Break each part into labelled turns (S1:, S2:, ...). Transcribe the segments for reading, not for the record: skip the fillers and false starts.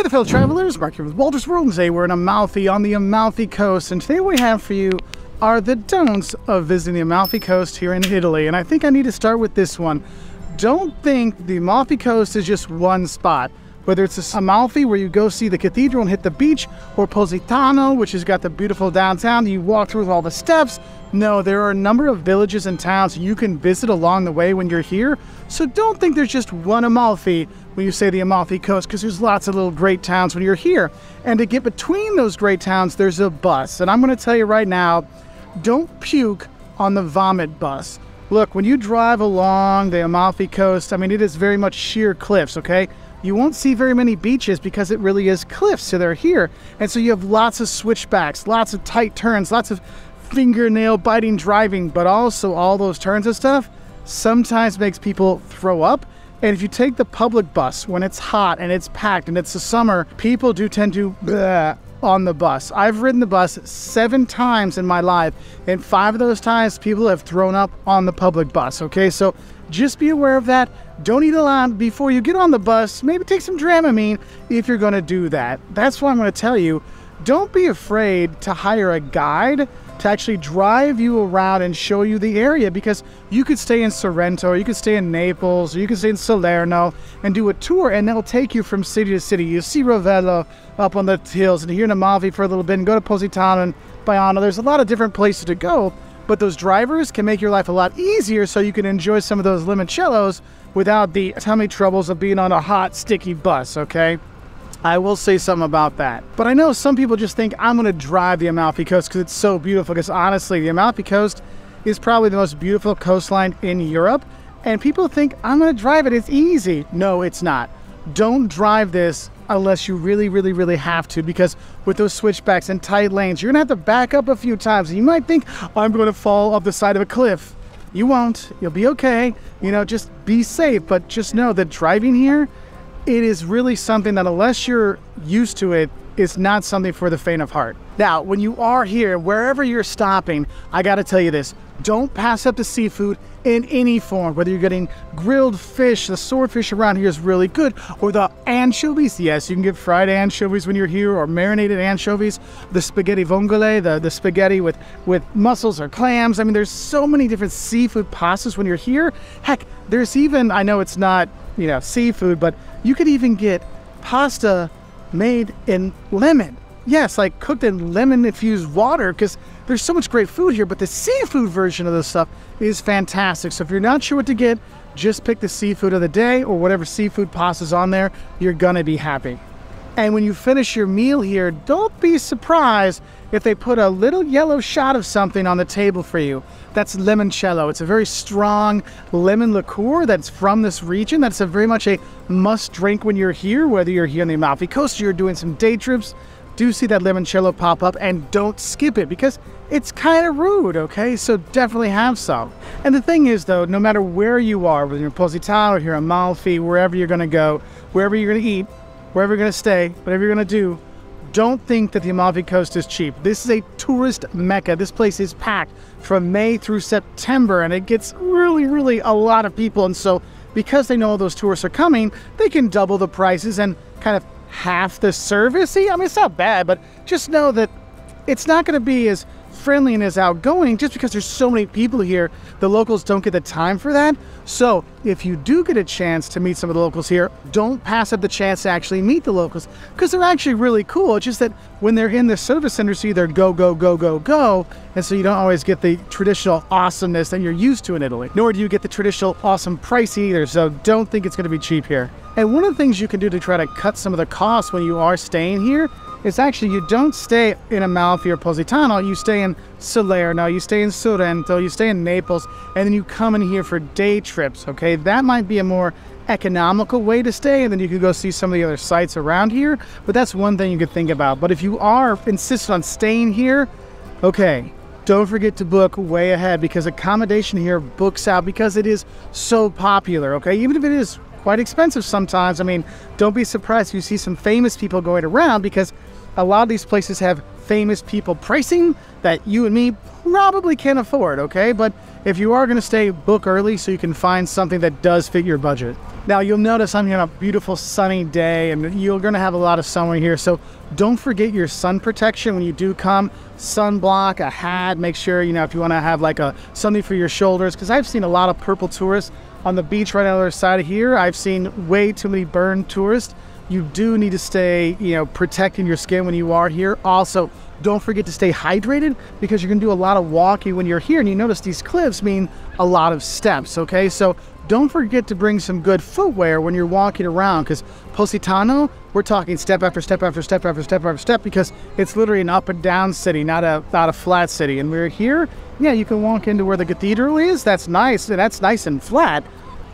S1: Hey there, fellow travelers, Mark here with Wolters World, and today we're in Amalfi on the Amalfi Coast, and today what we have for you are the don'ts of visiting the Amalfi Coast here in Italy, and I think I need to start with this one. Don't think the Amalfi Coast is just one spot. Whether it's Amalfi, where you go see the cathedral and hit the beach, or Positano, which has got the beautiful downtown, you walk through with all the steps. No, there are a number of villages and towns you can visit along the way when you're here. So don't think there's just one Amalfi when you say the Amalfi Coast, because there's lots of little great towns when you're here. And to get between those great towns, there's a bus. And I'm going to tell you right now, don't puke on the vomit bus. Look, when you drive along the Amalfi Coast, I mean, it is very much sheer cliffs, okay? You won't see very many beaches because it really is cliffs, so they're here. And so you have lots of switchbacks, lots of tight turns, lots of fingernail biting driving, but also all those turns and stuff sometimes makes people throw up. And if you take the public bus when it's hot and it's packed and it's the summer, people do tend to bleh on the bus. I've ridden the bus 7 times in my life, and 5 of those times people have thrown up on the public bus, okay? So just be aware of that. Don't eat a lot before you get on the bus. Maybe take some Dramamine if you're going to do that. That's why I'm going to tell you, don't be afraid to hire a guide to actually drive you around and show you the area, because you could stay in Sorrento, or you could stay in Naples, or you could stay in Salerno and do a tour, and they'll take you from city to city. You see Ravello up on the hills, and here in Amalfi for a little bit, and go to Positano and Baiano. There's a lot of different places to go, but those drivers can make your life a lot easier so you can enjoy some of those limoncellos without the tummy troubles of being on a hot, sticky bus, okay? I will say something about that. But I know some people just think I'm going to drive the Amalfi Coast because it's so beautiful, because honestly, the Amalfi Coast is probably the most beautiful coastline in Europe, and people think I'm going to drive it, it's easy. No, it's not. Don't drive this unless you really have to, because with those switchbacks and tight lanes, you're going to have to back up a few times, and you might think, I'm going to fall off the side of a cliff. You won't. You'll be okay. You know, just be safe, but just know that driving here, it is really something that, unless you're used to it, is not something for the faint of heart. Now, when you are here, wherever you're stopping, I gotta tell you this, don't pass up the seafood in any form, whether you're getting grilled fish, the swordfish around here is really good, or the anchovies. Yes, you can get fried anchovies when you're here, or marinated anchovies, the spaghetti vongole, the spaghetti with mussels or clams. I mean, there's so many different seafood pastas when you're here. Heck, there's even, I know it's not, you know, seafood, but you could even get pasta made in lemon. Yes, like cooked in lemon-infused water, because there's so much great food here, but the seafood version of this stuff is fantastic. So if you're not sure what to get, just pick the seafood of the day, or whatever seafood pasta's on there. You're gonna be happy. And when you finish your meal here, don't be surprised if they put a little yellow shot of something on the table for you. That's limoncello. It's a very strong lemon liqueur that's from this region. That's very much a must drink when you're here, whether you're here on the Amalfi Coast or you're doing some day trips. Do see that limoncello pop up, and don't skip it, because it's kind of rude, okay? So definitely have some. And the thing is, though, no matter where you are, whether you're in Positano or here in Amalfi, wherever you're gonna go, wherever you're gonna eat, wherever you're gonna stay, whatever you're gonna do, don't think that the Amalfi Coast is cheap. This is a tourist mecca. This place is packed from May through September, and it gets really a lot of people. And so because they know all those tourists are coming, they can double the prices and kind of half the service. See, I mean, it's not bad, but just know that it's not going to be as friendly and as outgoing just because there's so many people here. The locals don't get the time for that. So if you do get a chance to meet some of the locals here, don't pass up the chance to actually meet the locals, because they're actually really cool. It's just that when they're in the service center, see, they're go, and so you don't always get the traditional awesomeness that you're used to in Italy, nor do you get the traditional awesome price either. So don't think it's going to be cheap here. And one of the things you can do to try to cut some of the costs when you are staying here is actually, you don't stay in Amalfi or Positano, you stay in Salerno, you stay in Sorrento, you stay in Naples, and then you come in here for day trips, okay? That might be a more economical way to stay, and then you could go see some of the other sites around here, but that's one thing you could think about. But if you are insistent on staying here, okay, don't forget to book way ahead, because accommodation here books out because it is so popular, okay? Even if it is quite expensive sometimes. I mean, don't be surprised if you see some famous people going around, because a lot of these places have famous people pricing that you and me probably can't afford, okay? But if you are going to stay, book early so you can find something that does fit your budget. Now you'll notice I'm here on a beautiful sunny day, and you're going to have a lot of sun here, so don't forget your sun protection when you do come. Sunblock, a hat, make sure, you know, if you want to have like something for your shoulders, because I've seen a lot of purple tourists on the beach right on the other side of here. I've seen way too many burned tourists. You do need to stay, you know, protecting your skin when you are here. Also, don't forget to stay hydrated, because you're going to do a lot of walking when you're here, and you notice these cliffs mean a lot of steps, okay? So don't forget to bring some good footwear when you're walking around, because Positano, we're talking step after step after step after step after step, because it's literally an up and down city, not a flat city. And we're here, yeah, you can walk into where the cathedral is. That's nice, and that's nice and flat.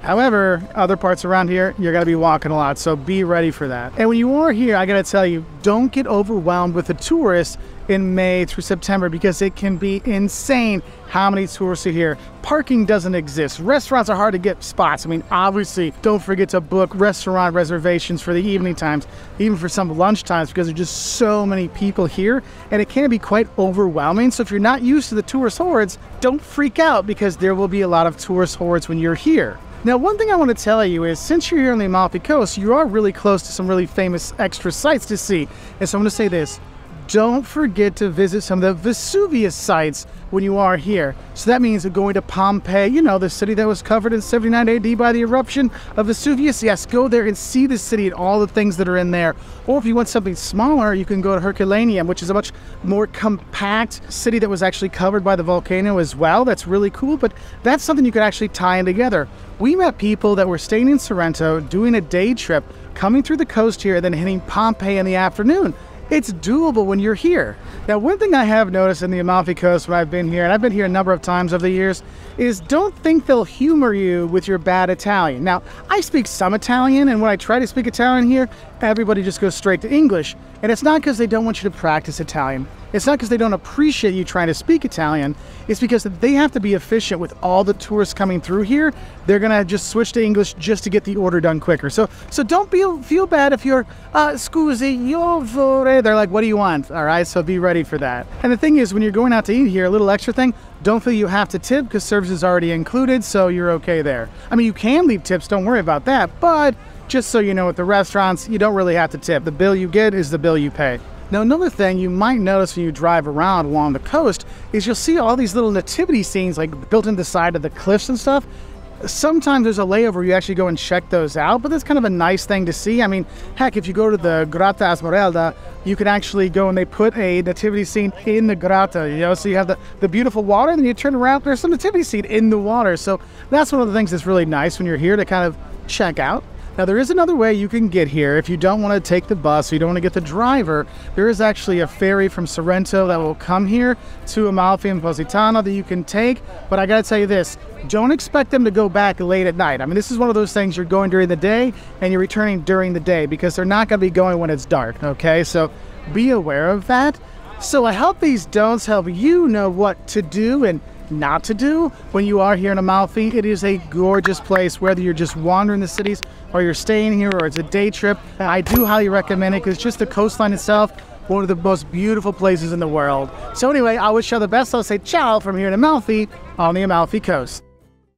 S1: However, other parts around here, you're going to be walking a lot, so be ready for that. And when you are here, I got to tell you, don't get overwhelmed with the tourists in May through September, because it can be insane how many tourists are here. Parking doesn't exist. Restaurants are hard to get spots. I mean, obviously, don't forget to book restaurant reservations for the evening times, even for some lunch times, because there's just so many people here, and it can be quite overwhelming. So if you're not used to the tourist hordes, don't freak out, because there will be a lot of tourist hordes when you're here. Now, one thing I want to tell you is, since you're here on the Amalfi Coast, you are really close to some really famous extra sites to see. And so I'm going to say this: don't forget to visit some of the Vesuvius sites when you are here. So that means going to Pompeii, you know, the city that was covered in 79 AD by the eruption of Vesuvius. Yes, go there and see the city and all the things that are in there. Or if you want something smaller, you can go to Herculaneum, which is a much more compact city that was actually covered by the volcano as well. That's really cool, but that's something you could actually tie in together. We met people that were staying in Sorrento, doing a day trip, coming through the coast here, then hitting Pompeii in the afternoon. It's doable when you're here. Now, one thing I have noticed in the Amalfi Coast when I've been here, and I've been here a number of times over the years, is don't think they'll humor you with your bad Italian. Now, I speak some Italian, and when I try to speak Italian here, everybody just goes straight to English. And it's not because they don't want you to practice Italian. It's not because they don't appreciate you trying to speak Italian. It's because they have to be efficient with all the tourists coming through here. They're gonna just switch to English just to get the order done quicker. So don't feel bad if you're, scusi, io vorrei. They're like, what do you want? All right, so be ready for that. And the thing is, when you're going out to eat here, a little extra thing, don't feel you have to tip, because service is already included, so you're okay there. I mean, you can leave tips, don't worry about that, but just so you know, at the restaurants, you don't really have to tip. The bill you get is the bill you pay. Now, another thing you might notice when you drive around along the coast is you'll see all these little nativity scenes like built into the side of the cliffs and stuff. Sometimes there's a layover where you actually go and check those out, but that's kind of a nice thing to see. I mean, heck, if you go to the Grotta Smeralda, you can actually go and they put a nativity scene in the grotto, you know, so you have the beautiful water, and then you turn around, there's some nativity scene in the water. So that's one of the things that's really nice when you're here to kind of check out. Now, there is another way you can get here. If you don't want to take the bus, or you don't want to get the driver, there is actually a ferry from Sorrento that will come here to Amalfi and Positano that you can take. But I got to tell you this, don't expect them to go back late at night. I mean, this is one of those things you're going during the day and you're returning during the day, because they're not going to be going when it's dark, okay? So be aware of that. So I hope these don'ts help you know what to do and not to do when you are here in Amalfi. It is a gorgeous place, whether you're just wandering the cities or you're staying here or it's a day trip. I do highly recommend it, because just the coastline itself, one of the most beautiful places in the world. So anyway, I wish you all the best. I'll say ciao from here in Amalfi on the Amalfi Coast.